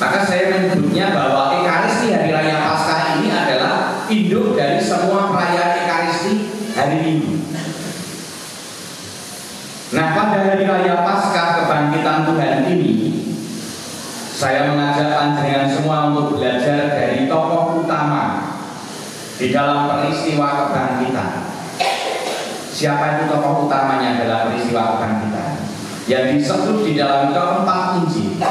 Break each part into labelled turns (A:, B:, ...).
A: Maka saya menyebutnya bahwa Ekaristi Hari Raya Paskah ini adalah induk dari semua perayaan Ekaristi hari Minggu. Nah, pada Hari Raya Paskah Kebangkitan Tuhan ini, saya mengajak panjenengan semua untuk belajar dari tokoh utama di dalam peristiwa kebangkitan. Siapa itu tokoh utamanya dalam peristiwa kebangkitan? Yang disebut di dalam keempat Injil.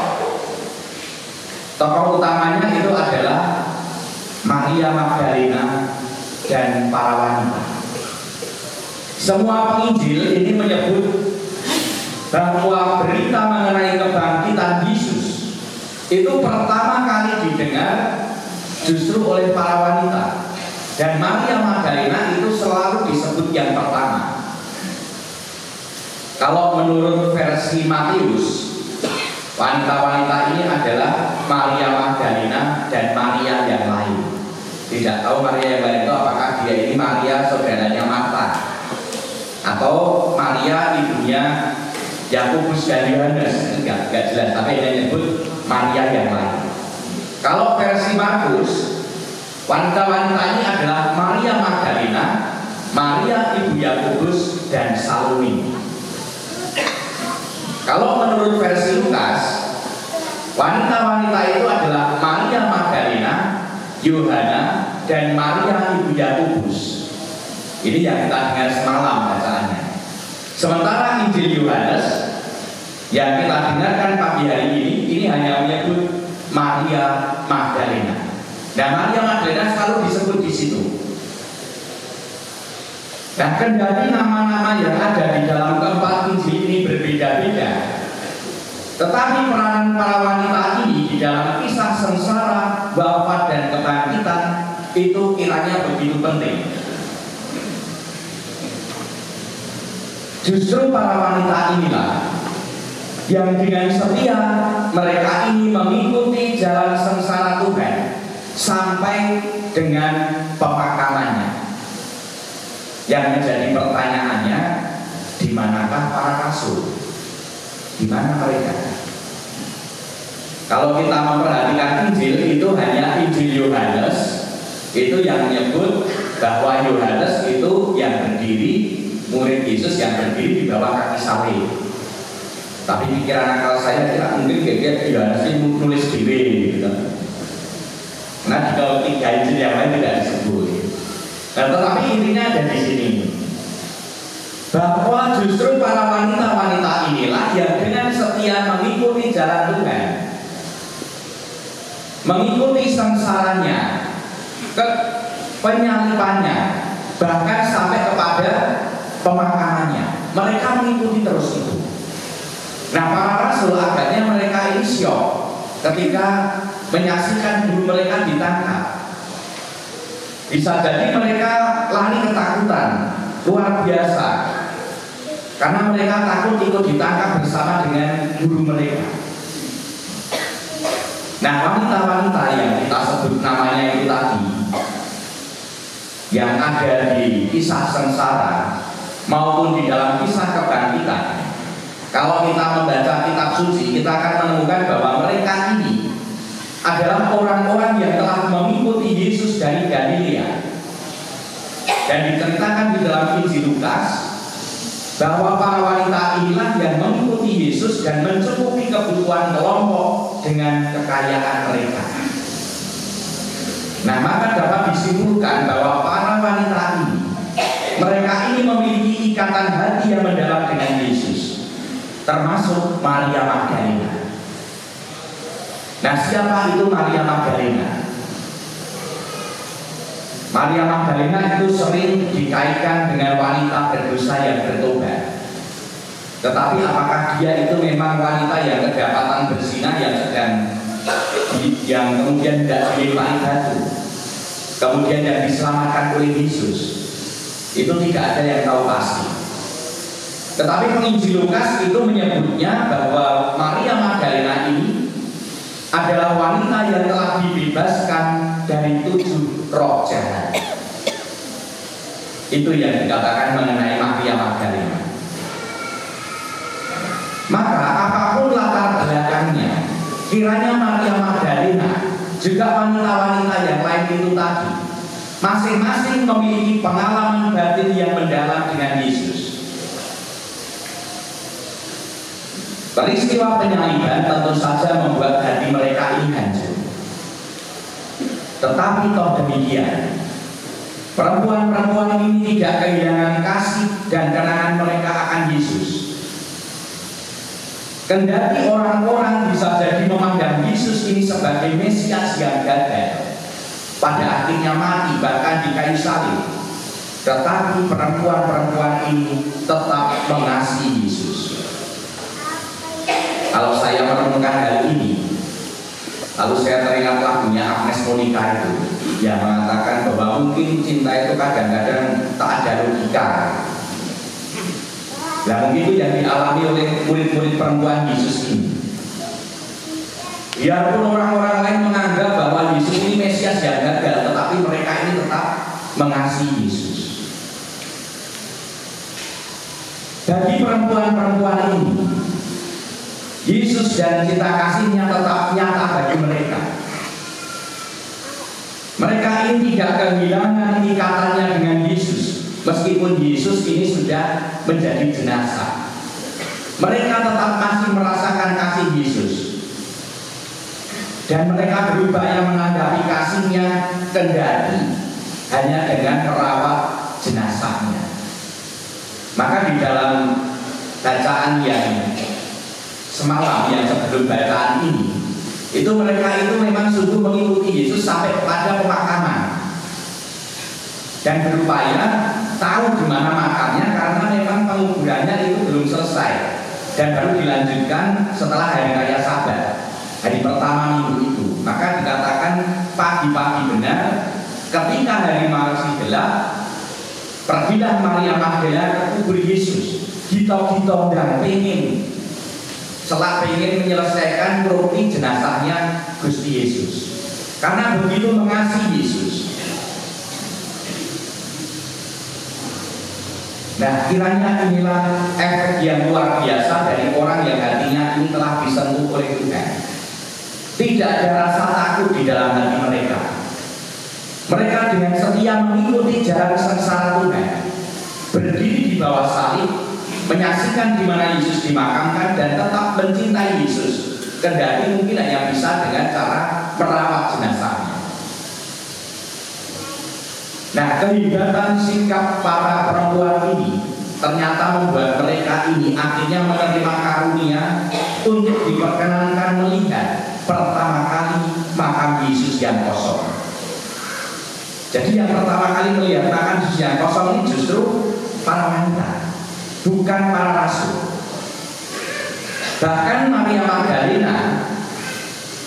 A: Tokoh utamanya itu adalah Maria Magdalena dan para wanita. Semua penginjil ini menyebut bahwa berita mengenai kebangkitan Yesus itu pertama kali didengar justru oleh para wanita. Dan Maria Magdalena itu selalu disebut yang pertama. Kalau menurut versi Matius, wanita-wanita ini adalah Maria Magdalena dan Maria yang lain. Tidak tahu Maria yang lain itu apakah dia ini Maria saudaranya Marta atau Maria ibunya Yakobus dan Yohanes. Enggak jelas, tapi dia nyebut Maria yang lain. Kalau versi Markus, wanita-wanita ini adalah Maria Magdalena, Maria ibu Yakobus dan Salome. Kalau menurut versi Lukas, wanita-wanita itu adalah Maria Magdalena, Yohana, dan Maria ibu Yakobus. Ini yang kita dengar semalam bacaannya. Sementara Injil Yohanes yang kita dengarkan pagi hari ini hanya menyebut Maria Magdalena. Dan Maria Magdalena selalu disebut di situ. Dan kendali nama-nama yang ada di dalam keempat Injil ini berbeda-beda, tetapi peranan para wanita ini di dalam kisah sengsara, wafat dan kebangkitan itu kiranya begitu penting. Justru para wanita inilah yang dengan setia mereka ini mengikuti jalan sengsara Tuhan sampai dengan pemakamannya. Yang menjadi pertanyaannya, di manakah para rasul? Di mana mereka? Kalau kita memperhatikan Injil, itu hanya Injil Yohanes itu yang menyebut bahwa Yohanes itu yang berdiri, murid Yesus yang berdiri di bawah kaki salib. Tapi pikiran akal saya kira mungkin kayak Yohanes ini nulis diri gitu. Nah, kalau tiga Injil yang lain tidak disebut. Nah, tetapi intinya ada di sini, bahwa justru para wanita-wanita inilah yang dengan setia mengikuti jalan Tuhan, mengikuti sengsaranya, ke penyalibannya, bahkan sampai kepada pemakamannya. Mereka mengikuti terus itu. Nah, para rasul agaknya mereka ini syok ketika menyaksikan guru mereka ditangkap. Bisa jadi mereka lari ketakutan luar biasa karena mereka takut ikut ditangkap bersama dengan guru mereka. Nah, wanita-wanita yang kita sebut namanya itu tadi, yang ada di kisah sengsara maupun di dalam kisah kebangkitan, kalau kita membaca kitab suci, kita akan menemukan bahwa mereka ini adalah orang-orang yang telah mengikuti Yesus dari Galilea. Dan diceritakan di dalam Injil Lukas bahwa para wanita inilah yang mengikuti Yesus dan mencukupi kebutuhan kelompok dengan kekayaan mereka. Nah, maka dapat disimpulkan bahwa para wanita ini, mereka ini memiliki ikatan hati yang mendalam dengan Yesus, termasuk Maria Magdalena. Nah, siapa itu Maria Magdalena? Maria Magdalena itu sering dikaitkan dengan wanita berdosa yang bertobat. Tetapi apakah dia itu memang wanita yang kedapatan berzina yang kemudian tidak dilempari batu, kemudian yang diselamatkan oleh Yesus? Itu tidak ada yang tahu pasti. Tetapi penginjil Lukas itu menyebutnya bahwa Maria Magdalena ini adalah wanita yang telah dibebaskan dari 7 roh jahat. Itu yang dikatakan mengenai Maria Magdalena. Maka apapun latar belakangnya, kiranya Maria Magdalena juga wanita-wanita yang lain itu tadi, masing-masing memiliki pengalaman batin yang mendalam dengan Yesus. Peristiwa penyaliban tentu saja membuat hati mereka ini hancur. Tetapi toh demikian, perempuan-perempuan ini tidak kehilangan kasih dan kenangan mereka akan Yesus. Kendati orang-orang bisa jadi memandang Yesus ini sebagai Mesias yang gagal, pada akhirnya mati bahkan di kayu salib, tetapi perempuan-perempuan ini tetap mengasihi Yesus. Kalau saya menemukan hal ini, lalu saya teringat lagunya Agnes Monica itu yang mengatakan bahwa mungkin cinta itu kadang-kadang tak ada logika. Nah, mungkin itu yang dialami oleh murid-murid perempuan Yesus ini. Biarpun orang-orang lain menganggap bahwa Yesus ini Mesias yang gagal, tetapi mereka ini tetap mengasihi Yesus. Bagi perempuan-perempuan ini, Yesus dan cinta kasihnya tetap nyata bagi mereka. Mereka ini tidak kehilangan ikatannya dengan Yesus, meskipun Yesus ini sudah menjadi jenazah. Mereka tetap masih merasakan kasih Yesus, dan mereka berupaya menanggapi kasihnya kendati hanya dengan merawat jenazahnya. Maka di dalam bacaan yang semalam, yang sebelum bacaan ini, itu mereka itu memang sungguh mengikuti Yesus sampai pada pemakaman dan berupaya tahu di mana makamnya, karena memang penguburannya itu belum selesai dan baru dilanjutkan setelah hari raya Sabat, hari pertama minggu itu. Maka dikatakan pagi-pagi benar, ketika hari masih gelap, pergilah Maria Magdalena ke kubur Yesus, gitu-gitu dan pengen menyelesaikan roti jenazahnya Gusti Yesus, karena begitu mengasihi Yesus. Nah, kiranya inilah efek yang luar biasa dari orang yang hatinya ini telah disentuh oleh Tuhan. Tidak ada rasa takut di dalam hati mereka. Mereka dengan setia mengikuti jalan sengsara Tuhan, berdiri di bawah salib, menyaksikan di mana Yesus dimakamkan, dan tetap mencintai Yesus, kendati mungkin hanya bisa dengan cara merawat jenazahnya. Nah, kehebatan sikap para perempuan ini ternyata membuat mereka ini akhirnya menerima karunia untuk diperkenankan melihat pertama kali makam Yesus yang kosong. Jadi yang pertama kali melihat makam Yesus yang kosong ini justru para wanita, bukan para rasul. Bahkan Maria Magdalena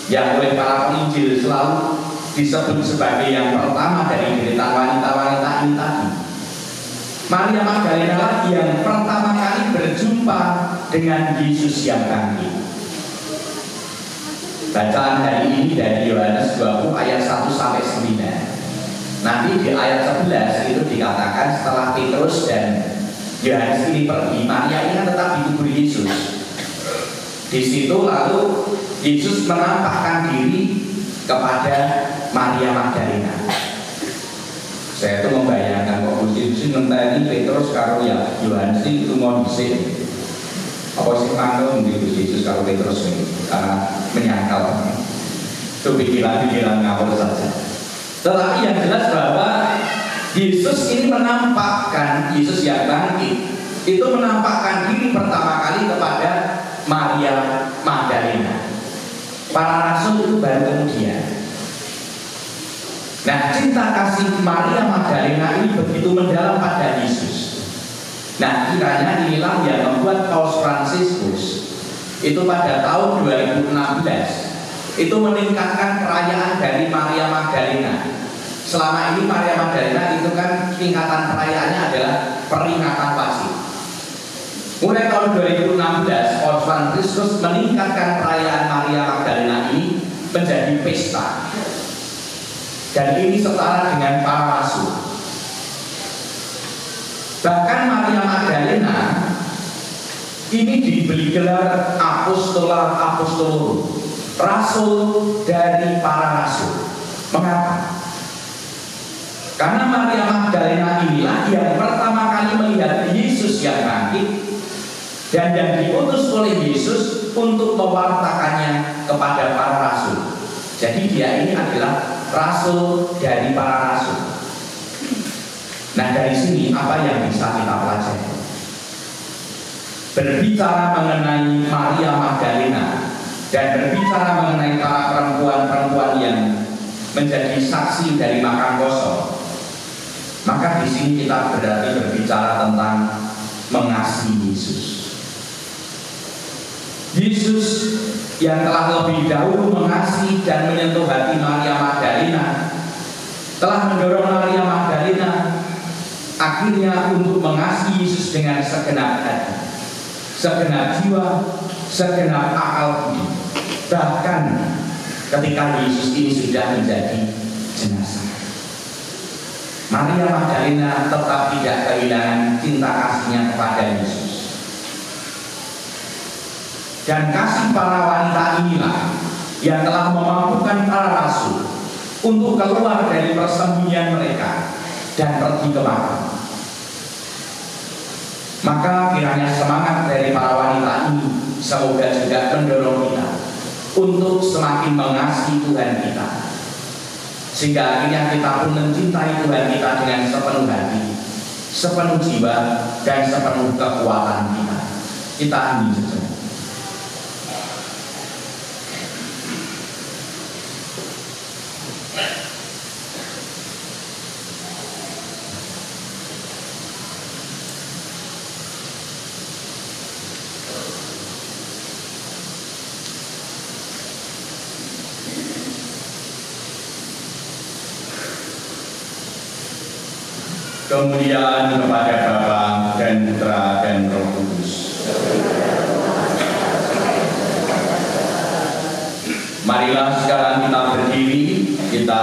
A: yang oleh para penginjil selalu disebut sebagai yang pertama dari deretan wanita-wanita ini tadi, Maria Magdalena lah yang pertama kali berjumpa dengan Yesus yang bangkit. Bacaan hari ini dari Yohanes 20 ayat 1 sampai 9. Nanti di ayat 11 itu dikatakan setelah Petrus dan Yohanes ini pergi, Maria ini tetap di kubur Yesus. Di situ lalu Yesus menampakkan diri kepada Maria Magdalena. Saya itu membayangkan kok Gusti ngenteni Petrus karo ya Yohanes itu mau disik. Apa sih mangkel di Gusti Yesus karo Petrus ini? Karena menyangkal. Itu pikiran-pikiran ngawur saja. Tetapi yang jelas bahwa Yesus ini menampakkan, Yesus yang bangkit itu menampakkan diri pertama kali kepada Maria Magdalena. Para rasul itu baru kemudian. Nah, cinta kasih Maria Magdalena ini begitu mendalam pada Yesus. Nah, kiranya inilah yang membuat Paus Fransiskus itu pada tahun 2016 itu meningkatkan perayaan dari Maria Magdalena. Selama ini Maria Magdalena itu kan tingkatan perayaannya adalah peringatan wajib. Mulai tahun 2016 Paus Fransiskus meningkatkan perayaan Maria Magdalena ini menjadi pesta. Dan ini setara dengan para rasul. Bahkan Maria Magdalena ini diberi gelar Apostola Apostolorum. rasul dari para rasul. Mengapa? Karena Maria Magdalena inilah yang pertama kali melihat Yesus yang bangkit dan yang diutus oleh Yesus untuk mewartakannya kepada para rasul. Jadi dia ini adalah rasul dari para rasul. Nah, dari sini apa yang bisa kita pelajari? Berbicara mengenai Maria Magdalena dan berbicara mengenai para perempuan-perempuan yang menjadi saksi dari makam kosong, maka di sini kita berarti berbicara tentang mengasihi Yesus. Yesus yang telah lebih dahulu mengasihi dan menyentuh hati Maria Magdalena, telah mendorong Maria Magdalena akhirnya untuk mengasihi Yesus dengan segenap hati, segenap jiwa, segenap akal budi. Bahkan ketika Yesus ini sudah menjadi jenazah, Maria Magdalena tetap tidak kehilangan cinta kasihnya kepada Yesus. Dan kasih para wanita inilah yang telah memampukan para rasul untuk keluar dari persembunyian mereka dan pergi ke makam. Maka kiranya semangat dari para wanita ini semoga juga mendorong kita untuk semakin mengasihi Tuhan kita, sehingga akhirnya kita pun mencintai Tuhan kita dengan sepenuh hati, sepenuh jiwa, dan sepenuh kekuatan kita. Kita amin saja. Kemuliaan kepada Bapa dan Putra dan Roh Kudus. Marilah sekarang kita berdiri, kita